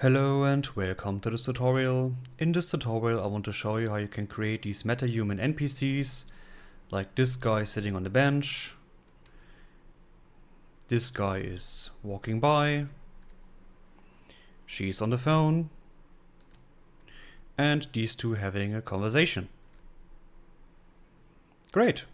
Hello and welcome to this tutorial. In this tutorial I want to show you how you can create these MetaHuman NPCs, like this guy sitting on the bench, this guy is walking by, she's on the phone, and these two having a conversation. Great,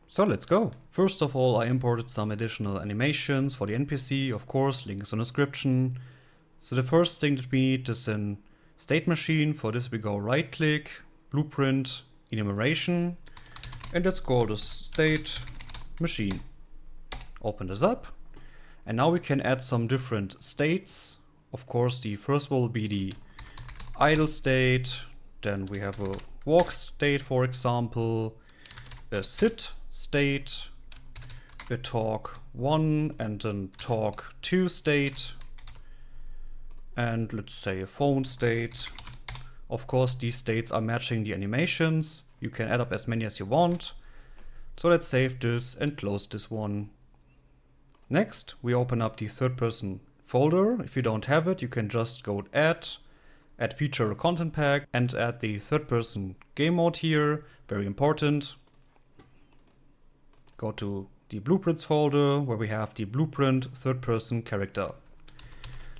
so let's go. First of all, I imported some additional animations for the NPC, of course, link is in the description. So the first thing that we need is a state machine. For this we go right click, blueprint, enumeration, and let's call this state machine. Open this up, and now we can add some different states. Of course, the first will be the idle state, then we have a walk state, for example, a sit state, a talk 1 and then talk 2 state, and let's say a phone state. Of course, these states are matching the animations. You can add up as many as you want. So let's save this and close this one. Next, we open up the third person folder. If you don't have it, you can just go add feature or content pack, and add the third person game mode here. Very important. Go to the blueprints folder where we have the blueprint third person character.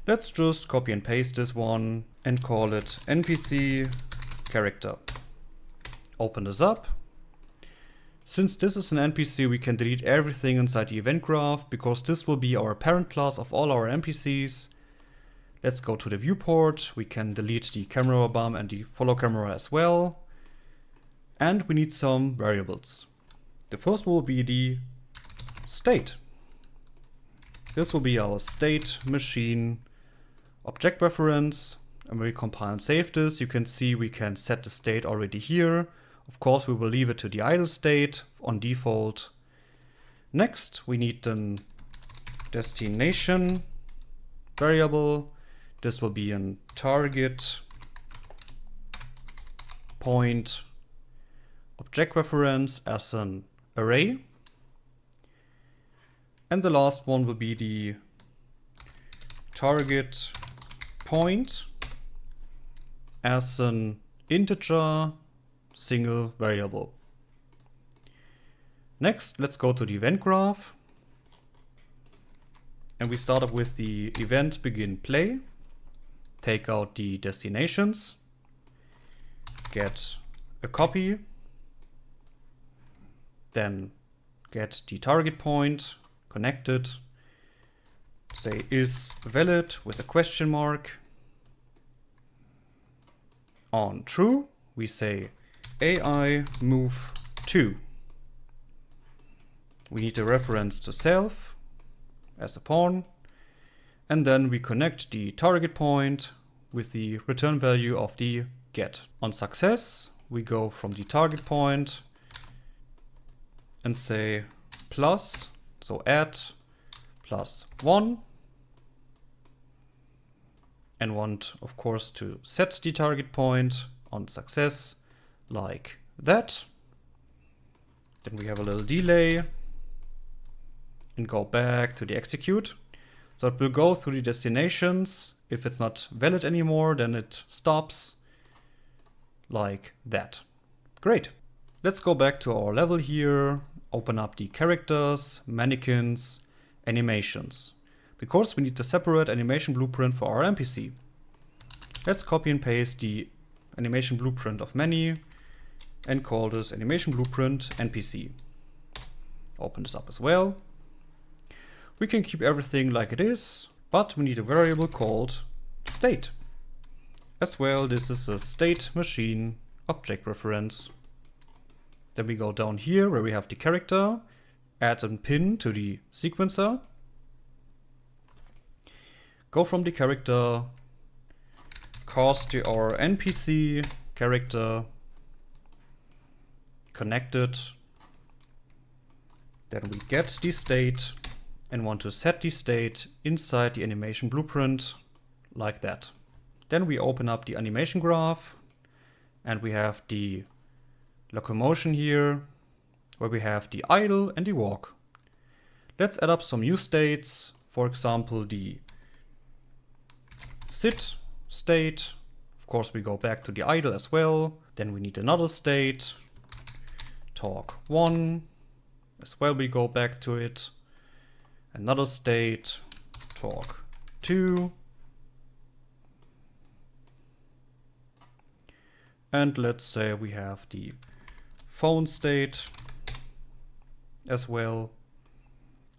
Let's just copy and paste this one and call it NPC character. Open this up. Since this is an NPC, we can delete everything inside the event graph because this will be our parent class of all our NPCs. Let's go to the viewport. We can delete the camera bump and the follow camera as well. And we need some variables. The first will be the state. This will be our state machine object reference, and when we compile and save this, you can see we can set the state already here. Of course, we will leave it to the idle state on default. Next, we need the destination variable. This will be a target point object reference as an array. And the last one will be the target point as an integer single variable. Next, let's go to the event graph. And we start up with the event begin play. Take out the destinations. Get a copy. Then get the target point, connect it. Say is valid with a question mark. On true, we say AI move to. We need a reference to self as a pawn. And then we connect the target point with the return value of the get. On success, we go from the target point and say plus, so add +1, and want, of course, to set the target point on success like that. Then we have a little delay and go back to the execute. So it will go through the destinations. If it's not valid anymore, then it stops like that. Great. Let's go back to our level here, open up the characters, mannequins, animations, because we need to separate animation blueprint for our NPC. Let's copy and paste the animation blueprint of many and call this animation blueprint NPC. Open this up as well. We can keep everything like it is, but we need a variable called state. As well, this is a state machine object reference. Then we go down here where we have the character, add a pin to the sequencer. Go from the character, cast to our NPC character, connect it. Then we get the state and want to set the state inside the animation blueprint like that. Then we open up the animation graph and we have the locomotion here where we have the idle and the walk. Let's add up some new states, for example the sit state. Of course, we go back to the idle as well. Then we need another state, talk1. As well, we go back to it. Another state, talk2. And let's say we have the phone state as well,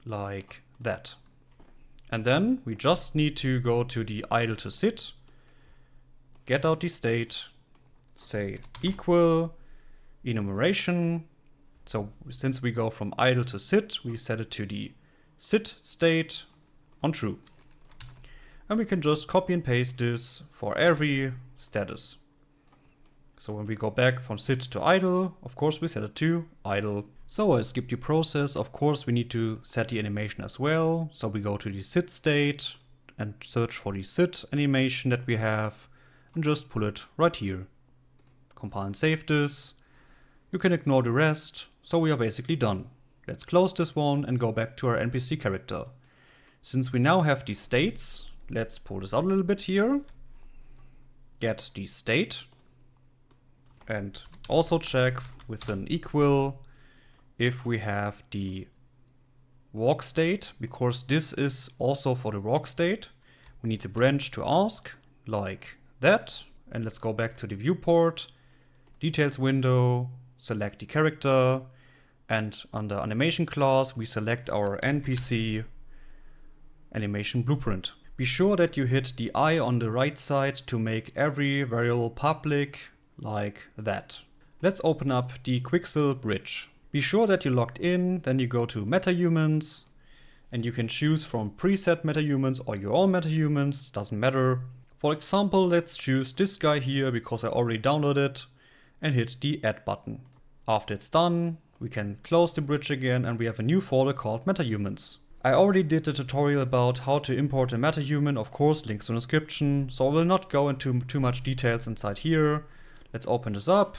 like that. And then we just need to go to the idle to sit, get out the state, say equal enumeration. So since we go from idle to sit, we set it to the sit state on true. And we can just copy and paste this for every status. So when we go back from sit to idle, of course we set it to idle. So I skipped the process. Of course we need to set the animation as well. So we go to the sit state and search for the sit animation that we have and just pull it right here. Compile and save this. You can ignore the rest. So we are basically done. Let's close this one and go back to our NPC character. Since we now have the states, let's pull this out a little bit here. Get the state. And also check with an equal if we have the walk state, because this is also for the walk state. We need to branch to ask like that. And let's go back to the viewport, details window, select the character, and under animation class, we select our NPC animation blueprint. Be sure that you hit the eye on the right side to make every variable public, like that. Let's open up the Quixel bridge. Be sure that you logged in, then you go to MetaHumans, and you can choose from preset MetaHumans or your own MetaHumans, doesn't matter. For example, let's choose this guy here because I already downloaded, and hit the add button. After it's done, we can close the bridge again and we have a new folder called MetaHumans. I already did a tutorial about how to import a MetaHuman, of course, links in the description, so I will not go into too much details inside here. Let's open this up,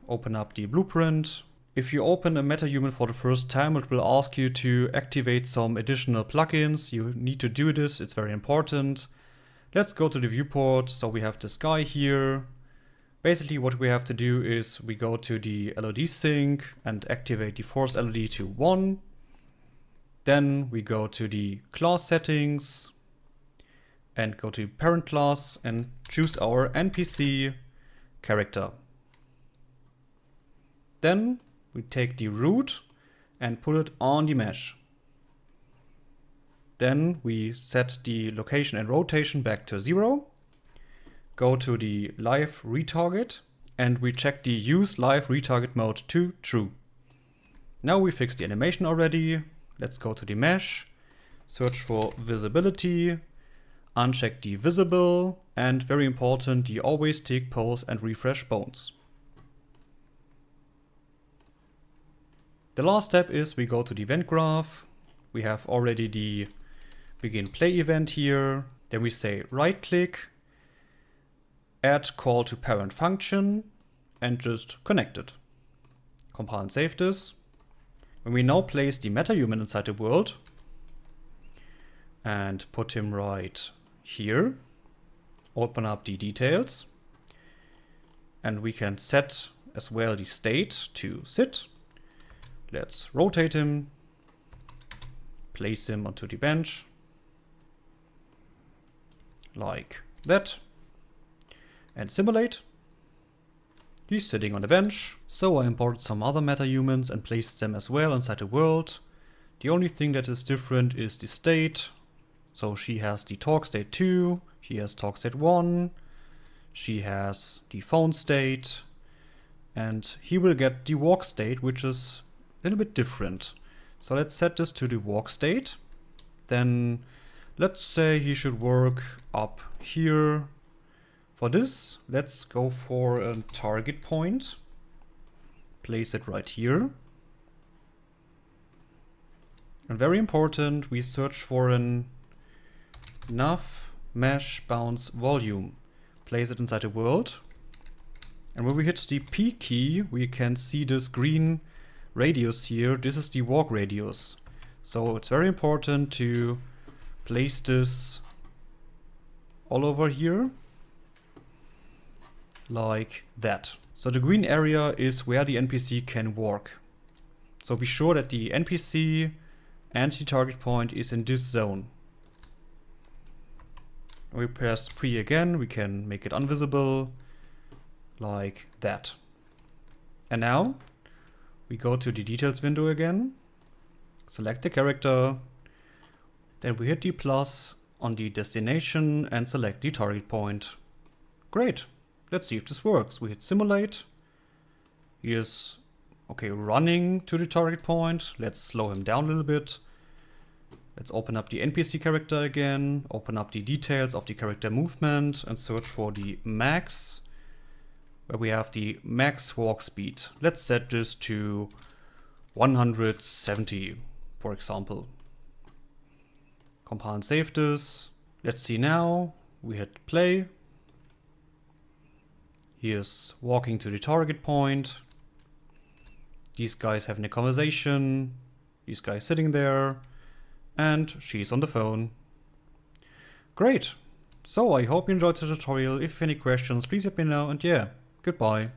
open up the blueprint. If you open a MetaHuman for the first time, it will ask you to activate some additional plugins. You need to do this, it's very important. Let's go to the viewport, so we have this guy here. Basically what we have to do is we go to the LOD sync and activate the force LOD to 1. Then we go to the class settings and go to parent class and choose our NPC character. Then we take the root and put it on the mesh. Then we set the location and rotation back to 0. Go to the live retarget and we check the use live retarget mode to true. Now we fixed the animation already. Let's go to the mesh, search for visibility, uncheck the visible, and very important, the always tick pose and refresh bones. The last step is we go to the event graph. We have already the begin play event here. Then we say right click, add call to parent function, and just connect it. Compile and save this. When we now place the MetaHuman inside the world and put him right here, open up the details, and we can set as well the state to sit. Let's rotate him, place him onto the bench, like that, and simulate. He's sitting on the bench. So I imported some other MetaHumans and placed them as well inside the world. The only thing that is different is the state. So she has the talk state 2, he has talk state 1, she has the phone state, and he will get the walk state, which is a little bit different. So let's set this to the walk state. Then let's say he should work up here. For this, let's go for a target point. Place it right here. And very important, we search for an nav mesh bounce volume. Place it inside the world. And when we hit the P key, we can see this green radius here. This is the walk radius. So it's very important to place this all over here. like that. So the green area is where the NPC can walk. So be sure that the NPC and the target point is in this zone. We press pre again, we can make it invisible, like that. And now we go to the details window again, select the character, then we hit the plus on the destination and select the target point. Great, let's see if this works. We hit simulate. He is running to the target point. Let's slow him down a little bit. Let's open up the NPC character again, open up the details of the character movement and search for the max, where we have the max walk speed. Let's set this to 170, for example. Compile and save this. Let's see now. We hit play. He is walking to the target point. These guys having a conversation. These guys sitting there. And she's on the phone. Great. So I hope you enjoyed the tutorial. If you have any questions, please let me know. And yeah, goodbye.